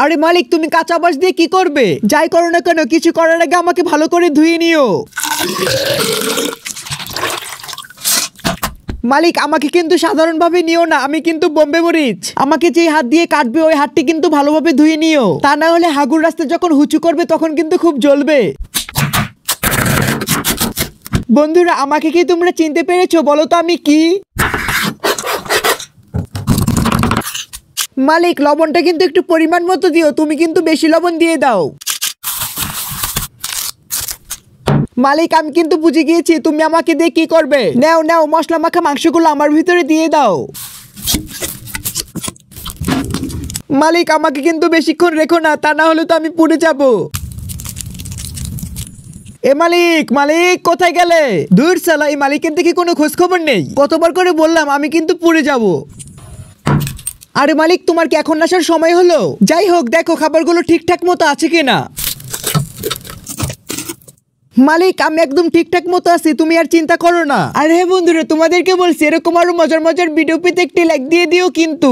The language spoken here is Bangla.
আরে মালিক, তুমি কাঁচা বাঁশ দিয়ে কি করবে? যাই করো না কেন, কিছু করার আগে আমাকে ভালো করে ধুয়ে নিও। মালিক, আমাকে কিন্তু সাধারণভাবে নিও না, আমি কিন্তু বোম্বে মরিচ। আমাকে যে হাত দিয়ে কাটবে ওই হাতটি কিন্তু ভালোভাবে ধুয়ে নিও, তা না হলে হাগুর রাস্তায় যখন হুচু করবে তখন কিন্তু খুব জ্বলবে। বন্ধুরা, আমাকে কি তোমরা চিনতে পেরেছো? বলো তো আমি কি? মালিক, লবণটা কিন্তু একটু পরিমাণ মতো দিও, তুমি কিন্তু বেশি লবণ দিয়ে দাও। মালিক, আমি কিন্তু বুঝে গিয়েছি তুমি আমাকে দিয়ে কি করবে। নাও নাও, মশলা মাখা মাংসগুলো আমার ভিতরে দিয়ে দাও। মালিক, আমাকে কিন্তু বেশিক্ষণ রেখো না, তা না হলে তো আমি পুড়ে যাব। এ মালিক, মালিক কোথায় গেলে? দূর সালা, এই মালিকের দেখি কোনো খোঁজ খবর নেই। কতবার করে বললাম আমি কিন্তু পুড়ে যাব। আরে মালিক, তোমার কি এখন আসার সময় হলো? যাই হোক, দেখো খাবারগুলো ঠিকঠাক মতো আছে কিনা। মালিক, আমি একদম ঠিকঠাক মতো আছি, তুমি আর চিন্তা করো না। আর হ্যাঁ বন্ধুরা, তোমাদেরকে বলছি এরকম আরো মজার মজার ভিডিও পেতে একটি লাইক দিয়ে দিও কিন্তু।